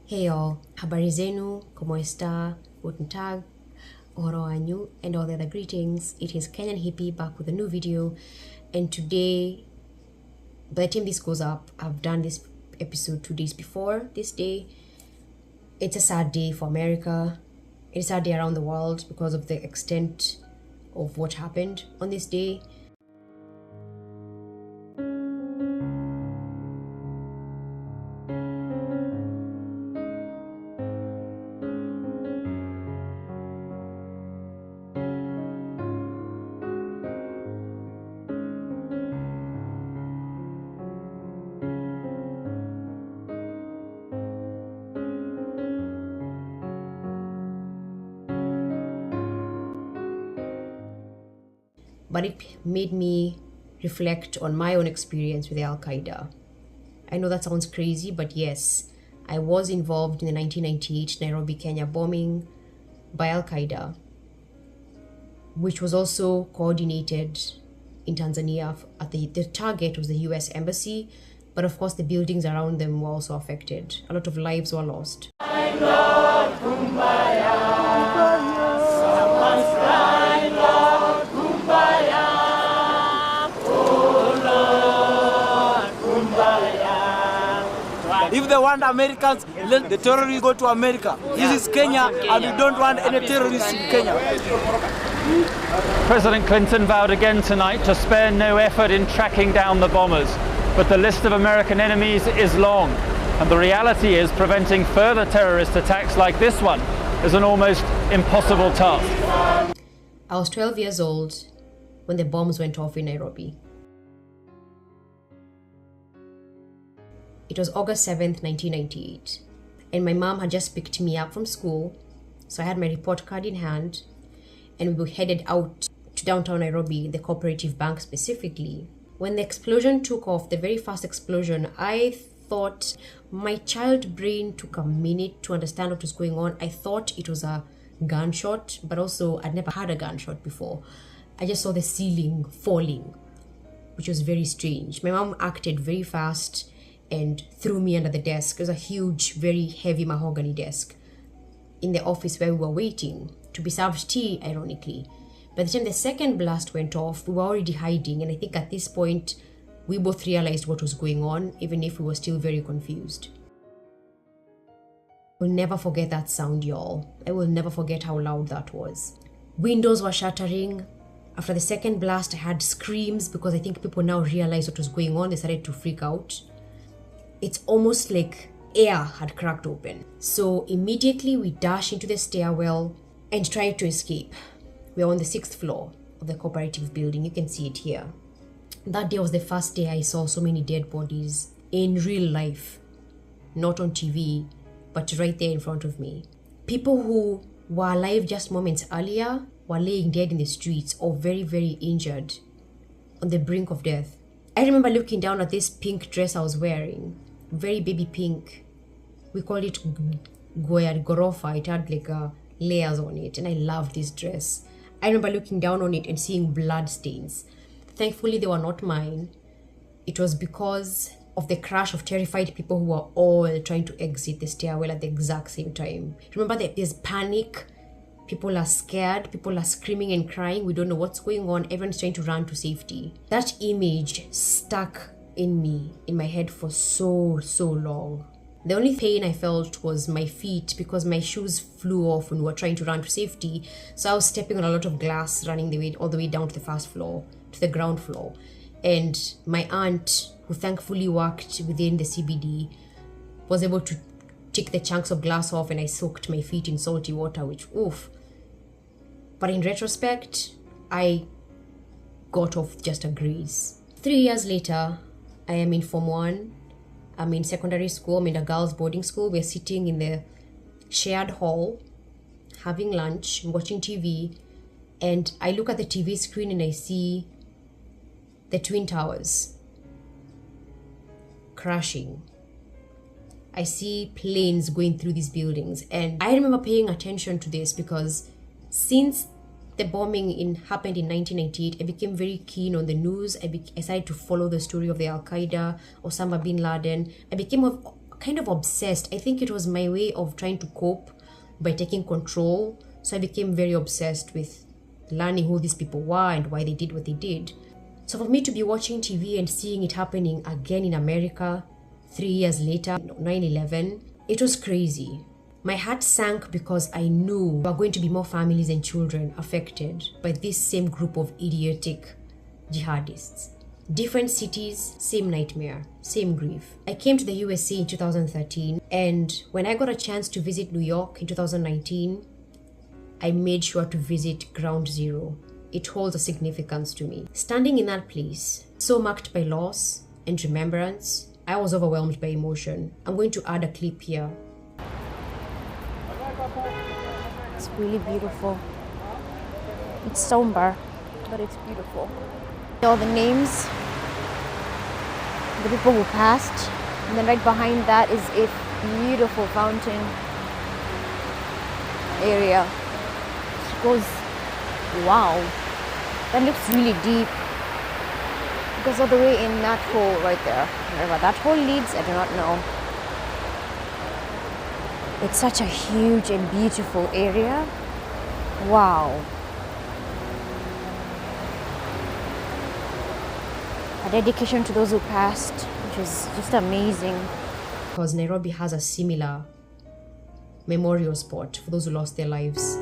Hey y'all, habari zenu, como esta, guten tag, oro anyu, and all the other greetings. It is Kenyan Hippie back with a new video, and today, by the time this goes up, I've done this episode 2 days before this day. It's a sad day for America. It's a sad day around the world because of the extent of what happened on this day. But it made me reflect on my own experience with Al Qaeda. I know that sounds crazy, but yes, I was involved in the 1998 Nairobi, Kenya bombing by Al Qaeda, which was also coordinated in Tanzania. The target was the US Embassy, but of course the buildings around them were also affected. A lot of lives were lost. If they want Americans, let the terrorists go to America. This is Kenya, and we don't want any terrorists in Kenya. President Clinton vowed again tonight to spare no effort in tracking down the bombers, but the list of American enemies is long, and the reality is preventing further terrorist attacks like this one is an almost impossible task. I was 12 years old when the bombs went off in Nairobi. It was August 7th, 1998, and my mom had just picked me up from school, so I had my report card in hand, and we were headed out to downtown Nairobi, the Cooperative Bank specifically. When the explosion took off, the very fast explosion, I thought my child brain took a minute to understand what was going on. I thought it was a gunshot, but also I'd never had a gunshot before. I just saw the ceiling falling, which was very strange. My mom acted very fast and threw me under the desk. It was a huge, very heavy mahogany desk in the office where we were waiting to be served tea, ironically. By the time the second blast went off, we were already hiding, and I think at this point, we both realized what was going on, even if we were still very confused. We'll never forget that sound, y'all. I will never forget how loud that was. Windows were shattering. After the second blast, I had screams because I think people now realized what was going on. They started to freak out. It's almost like air had cracked open. So immediately we dashed into the stairwell and tried to escape. We were on the 6th floor of the cooperative building. You can see it here. That day was the first day I saw so many dead bodies in real life. Not on TV, but right there in front of me. People who were alive just moments earlier were laying dead in the streets or very, very injured on the brink of death. I remember looking down at this pink dress I was wearing. Very baby pink. We called it gorofa. It had like layers on it, and I loved this dress. I remember looking down on it and seeing blood stains. Thankfully, they were not mine. It was because of the crash of terrified people who were all trying to exit the stairwell at the exact same time. Remember that there's panic. People are scared. People are screaming and crying. We don't know what's going on. Everyone's trying to run to safety. That image stuck in me, in my head for so long. The only pain I felt was my feet because my shoes flew off when we were trying to run to safety. So I was stepping on a lot of glass, running all the way down to the first floor, to the ground floor. And my aunt, who thankfully worked within the CBD, was able to take the chunks of glass off, and I soaked my feet in salty water, which, oof. But in retrospect, I got off just a graze. 3 years later, I am in Form 1. I'm in secondary school. I'm in a girls' boarding school. We're sitting in the shared hall, having lunch, watching TV. And I look at the TV screen and I see the Twin Towers crashing. I see planes going through these buildings. And I remember paying attention to this because since the bombing happened in 1998, I became very keen on the news. I started to follow the story of the Al Qaeda, Osama bin Laden. I became kind of obsessed. I think it was my way of trying to cope by taking control. So I became very obsessed with learning who these people were and why they did what they did. So for me to be watching TV and seeing it happening again in America 3 years later, 9/11, it was crazy. My heart sank because I knew there were going to be more families and children affected by this same group of idiotic jihadists. Different cities, same nightmare, same grief. I came to the USA in 2013, and when I got a chance to visit New York in 2019, I made sure to visit Ground Zero. It holds a significance to me. Standing in that place, so marked by loss and remembrance, I was overwhelmed by emotion. I'm going to add a clip here. It's really beautiful. It's somber, but it's beautiful. All the names, the people who passed, and then right behind that is a beautiful fountain area. It goes, wow, that looks really deep. It goes all the way in that hole right there. Wherever that hole leads, I do not know. It's such a huge and beautiful area. Wow. A dedication to those who passed, which is just amazing. Because Nairobi has a similar memorial spot for those who lost their lives.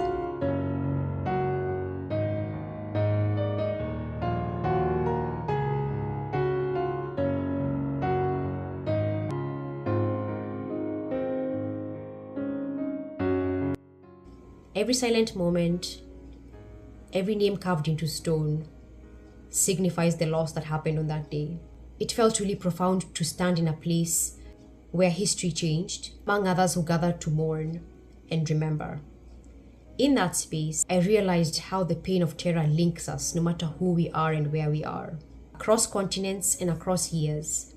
Every silent moment, every name carved into stone, signifies the loss that happened on that day. It felt really profound to stand in a place where history changed, among others who gathered to mourn and remember. In that space, I realized how the pain of terror links us, no matter who we are and where we are, across continents and across years.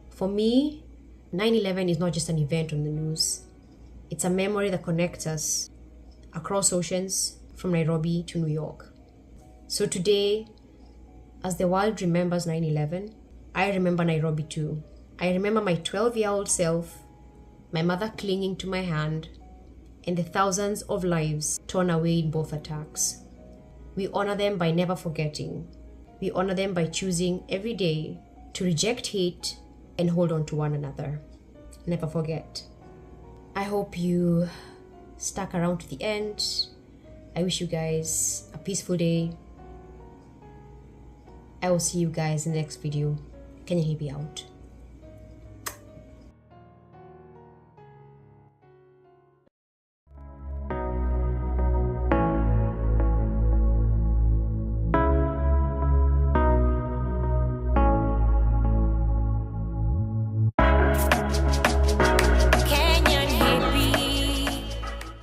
For me, 9/11 is not just an event on the news. It's a memory that connects us across oceans, from Nairobi to New York. So today, as the world remembers 9/11, I remember Nairobi too. I remember my 12-year-old self, my mother clinging to my hand, and the thousands of lives torn away in both attacks. We honor them by never forgetting. We honor them by choosing every day to reject hate and hold on to one another. Never forget. I hope you stuck around to the end. I wish you guys a peaceful day. I will see you guys in the next video. Kenya Hibi out.